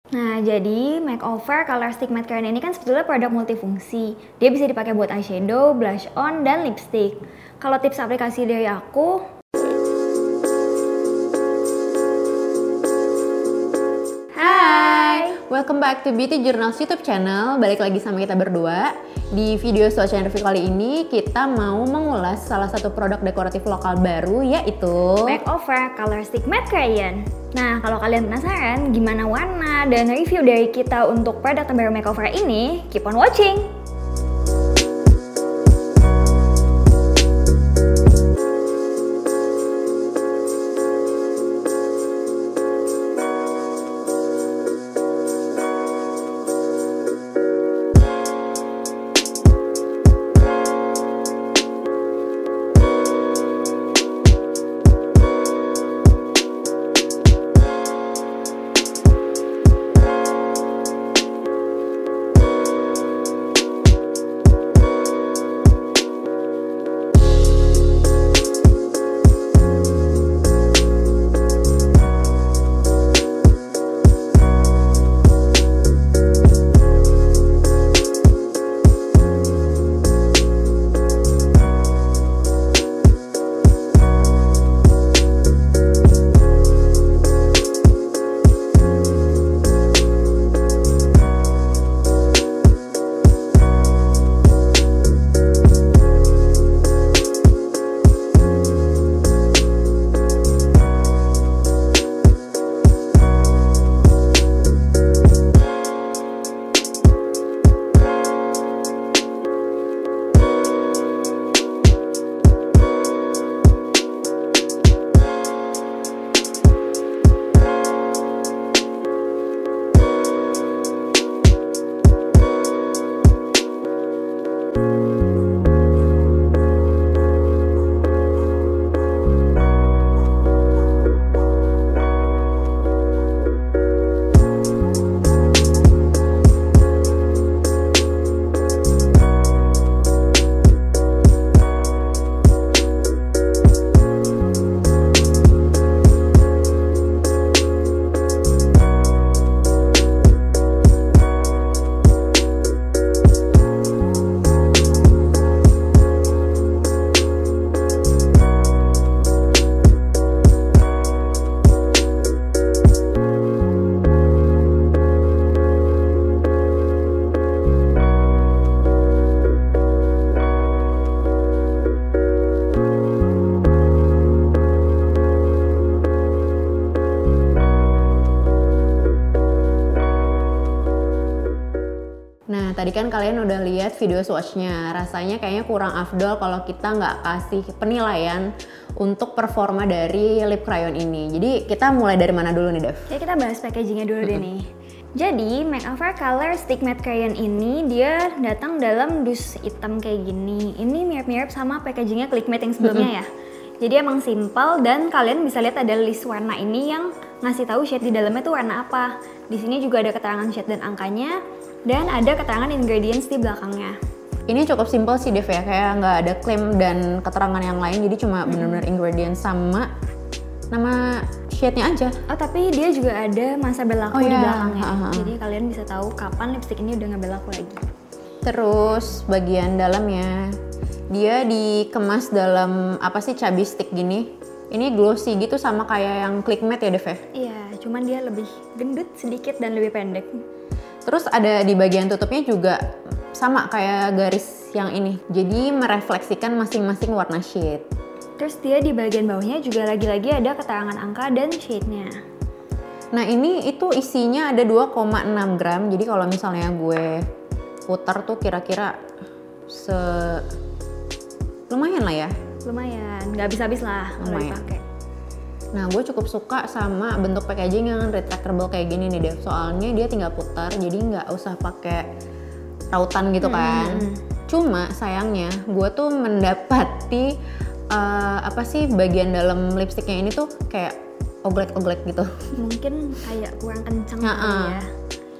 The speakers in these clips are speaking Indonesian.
Nah, jadi Makeover Color Stick Matte Crayon ini kan sebetulnya produk multifungsi. Dia bisa dipakai buat eyeshadow, blush on, dan lipstick. Kalau tips aplikasi dari aku, hai! Welcome back to Beauty Journals YouTube channel. Balik lagi sama kita berdua. Di video swatch and review kali ini kita mau mengulas salah satu produk dekoratif lokal baru, yaitu Makeover Color Stick Matte Crayon. Nah, kalau kalian penasaran gimana warna dan review dari kita untuk produk terbaru Makeover ini, keep on watching! Nah, tadi kan kalian udah lihat video swatch-nya. Rasanya kayaknya kurang afdol kalau kita nggak kasih penilaian untuk performa dari lip crayon ini. Jadi kita mulai dari mana dulu nih, Dev? Ya, kita bahas packagingnya dulu deh nih. Jadi, Makeover Color Stick Matte Crayon ini dia datang dalam dus hitam kayak gini. Ini mirip-mirip sama packagingnya Clickmate yang sebelumnya ya. Jadi emang simple dan kalian bisa lihat ada list warna ini yang ngasih tahu shade di dalamnya tuh warna apa. Di sini juga ada keterangan shade dan angkanya. Dan ada keterangan ingredients di belakangnya. Ini cukup simple sih, Dev ya, kayak nggak ada klaim dan keterangan yang lain, jadi cuma bener-bener ingredients sama nama shade-nya aja. Oh, tapi dia juga ada masa berlaku di belakangnya. Jadi kalian bisa tahu kapan lipstick ini udah nggak berlaku lagi. Terus bagian dalamnya, dia dikemas dalam apa sih, chubby stick gini. Ini glossy gitu sama kayak yang Clickmate ya, Dev ya? Iya, cuman dia lebih gendut sedikit dan lebih pendek. Terus ada di bagian tutupnya juga sama kayak garis yang ini. Jadi merefleksikan masing-masing warna shade. Terus dia di bagian bawahnya juga lagi-lagi ada keterangan angka dan shade-nya. Nah, ini itu isinya ada 2,6 gram. Jadi kalau misalnya gue putar tuh kira-kira lumayan lah ya. Lumayan, nggak habis-habis lah kalau dipakai. Nah, gue cukup suka sama bentuk packaging yang retractable kayak gini nih, Dev. Soalnya dia tinggal putar, jadi nggak usah pakai rautan gitu kan. Cuma sayangnya, gue tuh mendapati apa sih, bagian dalam lipstiknya ini tuh kayak oglek-oglek gitu. Mungkin kayak kurang kencang kali ya.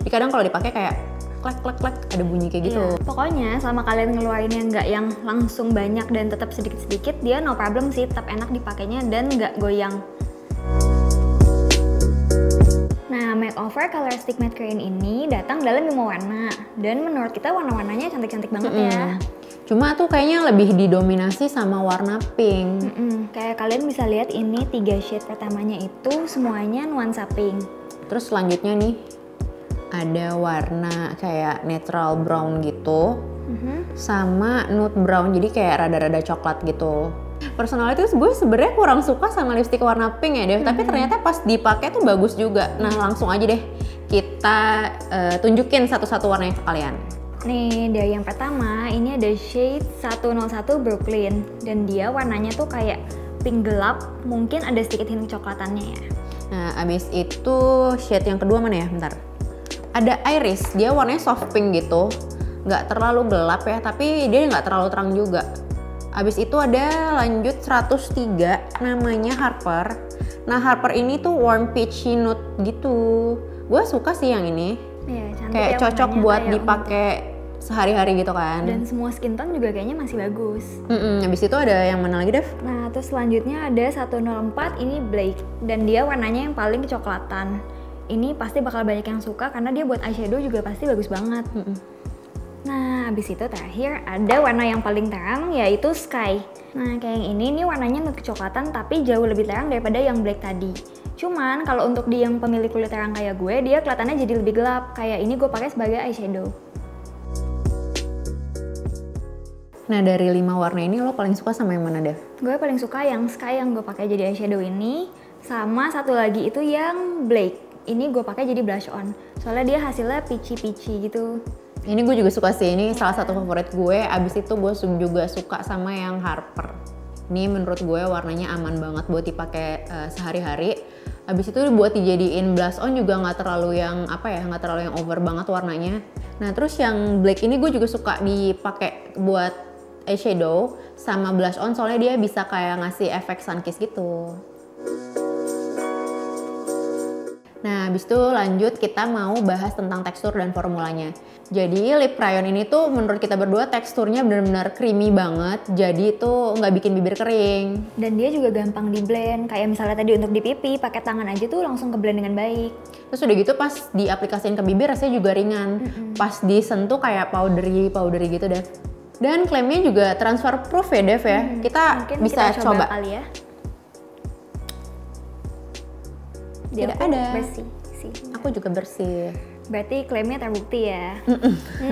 Jadi kadang kalau dipakai kayak klek-klek-klek ada bunyi kayak gitu. Iya. Pokoknya selama kalian ngeluarinnya nggak yang langsung banyak dan tetap sedikit-sedikit, dia no problem sih, tetap enak dipakainya dan nggak goyang. Nah, Makeover Color Stick Matte Crayon ini datang dalam 5 warna. Dan menurut kita warna-warnanya cantik-cantik banget ya. Cuma tuh kayaknya lebih didominasi sama warna pink. Kayak kalian bisa lihat ini 3 shade pertamanya itu semuanya nuansa pink. Terus selanjutnya nih ada warna kayak natural brown gitu. Sama nude brown, jadi kayak rada-rada coklat gitu. Personality gue sebenarnya kurang suka sama lipstick warna pink ya Dev, tapi ternyata pas dipakai tuh bagus juga. Nah langsung aja deh kita tunjukin satu-satu warnanya ke kalian. Nih dari yang pertama ini ada shade 101 Brooklyn dan dia warnanya tuh kayak pink gelap, mungkin ada sedikit hint coklatannya ya. Nah abis itu shade yang kedua mana ya, bentar. Ada Iris, dia warnanya soft pink gitu, nggak terlalu gelap ya, tapi dia nggak terlalu terang juga. Abis itu ada lanjut 103 namanya Harper. Nah Harper ini tuh warm peachy nude gitu. Gue suka sih yang ini. Iya, cantik kayak ya, cocok buat dipakai sehari-hari gitu kan. Dan semua skin tone juga kayaknya masih bagus. Abis itu ada yang mana lagi Dev? Nah terus selanjutnya ada 104 ini Blake. Dan dia warnanya yang paling kecoklatan. Ini pasti bakal banyak yang suka karena dia buat eyeshadow juga pasti bagus banget. Nah, habis itu terakhir ada warna yang paling terang yaitu Sky. Nah, kayak yang ini nih warnanya nude kecoklatan tapi jauh lebih terang daripada yang black tadi. Cuman kalau untuk di yang pemilik kulit terang kayak gue, dia kelihatannya jadi lebih gelap. Kayak ini gue pakai sebagai eyeshadow. Nah, dari 5 warna ini lo paling suka sama yang mana, Dev? Gue paling suka yang Sky yang gue pakai jadi eyeshadow ini, sama satu lagi itu yang black. Ini gue pakai jadi blush on. Soalnya dia hasilnya peachy-peachy gitu. Ini gue juga suka sih, ini salah satu favorit gue. Abis itu gue juga suka sama yang Harper. Ini menurut gue warnanya aman banget buat dipakai sehari-hari. Abis itu buat dijadiin blush on juga nggak terlalu yang nggak terlalu yang over banget warnanya. Nah terus yang black ini gue juga suka dipakai buat eyeshadow sama blush on, soalnya dia bisa kayak ngasih efek sun kiss gitu. Nah, habis itu lanjut kita mau bahas tentang tekstur dan formulanya. Jadi lip crayon ini tuh menurut kita berdua teksturnya benar-benar creamy banget. Jadi itu nggak bikin bibir kering. Dan dia juga gampang di blend. Kayak misalnya tadi untuk di pipi, pakai tangan aja tuh langsung ke blend dengan baik. Terus udah gitu pas diaplikasiin ke bibir rasanya juga ringan. Pas disentuh kayak powdery gitu deh. Dan klaimnya juga transfer proof ya Dev ya. Kita mungkin bisa kita coba kali ya. Tidak ada. Bersih sih. Aku juga bersih. Berarti klaimnya terbukti ya.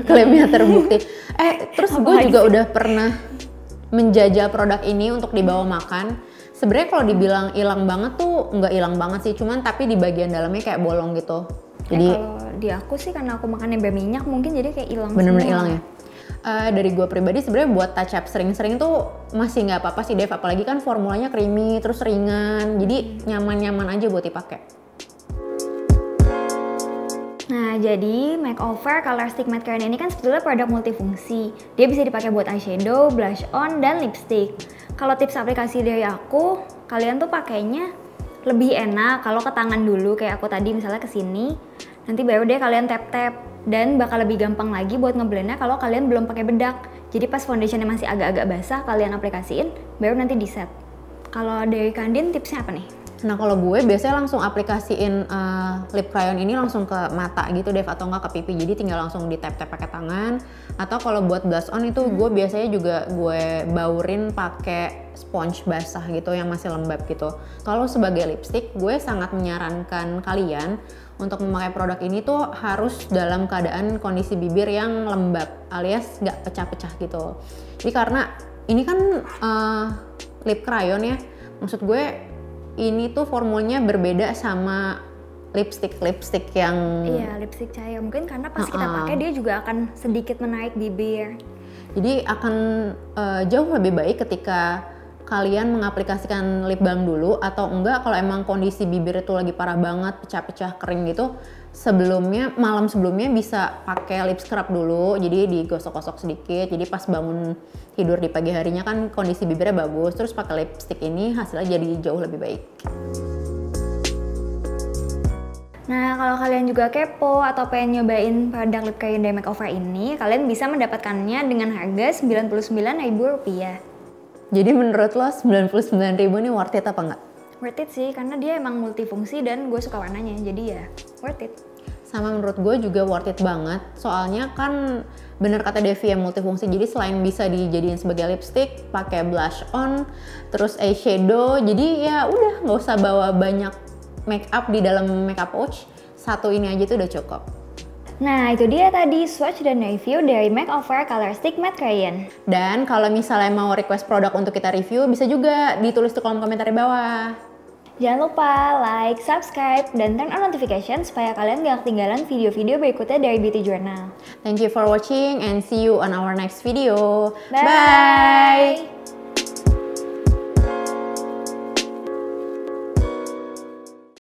Klaimnya terbukti. Terus gue juga udah pernah menjajal produk ini untuk dibawa makan. Sebenarnya kalau dibilang hilang banget tuh nggak hilang banget sih, cuman tapi di bagian dalamnya kayak bolong gitu. Jadi kalau di aku sih karena aku makannya berminyak mungkin jadi kayak hilang. Bener-bener hilang ya. Dari gue pribadi sebenarnya buat touch up sering-sering tuh masih nggak apa-apa sih Dev, apalagi kan formulanya creamy terus ringan, jadi nyaman-nyaman aja buat dipakai. Nah jadi Makeover Color Stick Matte Crayon ini kan sebetulnya produk multifungsi. Dia bisa dipakai buat eyeshadow, blush on, dan lipstick. Kalau tips aplikasi dari aku, kalian tuh pakainya lebih enak kalau ke tangan dulu kayak aku tadi misalnya ke sini, nanti baru deh kalian tap-tap. Dan bakal lebih gampang lagi buat ngeblendnya kalau kalian belum pakai bedak. Jadi pas foundationnya masih agak-agak basah, kalian aplikasiin, baru nanti di set. Kalau dari Kandin tipsnya apa nih? Nah kalau gue biasanya langsung aplikasiin lip crayon ini langsung ke mata gitu Dev, atau enggak ke pipi. Jadi tinggal langsung di tap-tap pakai tangan. Atau kalau buat blush on itu gue biasanya juga gue baurin pakai sponge basah gitu yang masih lembab gitu. Kalau sebagai lipstick gue sangat menyarankan kalian untuk memakai produk ini tuh harus dalam keadaan kondisi bibir yang lembab alias nggak pecah-pecah gitu. Jadi karena ini kan lip crayon ya, maksud gue ini tuh formulanya berbeda sama lipstick yang lipstick cair. Mungkin karena pas kita pakai dia juga akan sedikit menarik bibir. Jadi akan jauh lebih baik ketika kalian mengaplikasikan lip balm dulu, atau enggak kalau emang kondisi bibir itu lagi parah banget, pecah-pecah kering gitu, malam sebelumnya bisa pakai lip scrub dulu, jadi digosok-gosok sedikit, jadi pas bangun tidur di pagi harinya kan kondisi bibirnya bagus, terus pakai lipstick ini hasilnya jadi jauh lebih baik. Nah, kalau kalian juga kepo atau pengen nyobain produk lip crayon dari Makeover ini, kalian bisa mendapatkannya dengan harga Rp99.000. Jadi menurut lo 99.000 ini worth it apa enggak? Worth it sih, karena dia emang multifungsi dan gue suka warnanya, jadi ya worth it. Sama menurut gue juga worth it banget, soalnya kan bener kata Devi ya multifungsi, jadi selain bisa dijadiin sebagai lipstick, pakai blush on, terus eyeshadow, jadi ya udah nggak usah bawa banyak make up di dalam makeup pouch, satu ini aja tuh udah cukup. Nah itu dia tadi swatch dan review dari Makeover Color Stick Matte Crayon. Dan kalau misalnya mau request produk untuk kita review, bisa juga ditulis di kolom komentar di bawah. Jangan lupa like, subscribe, dan turn on notification supaya kalian gak ketinggalan video-video berikutnya dari Beauty Journal. Thank you for watching and see you on our next video. Bye!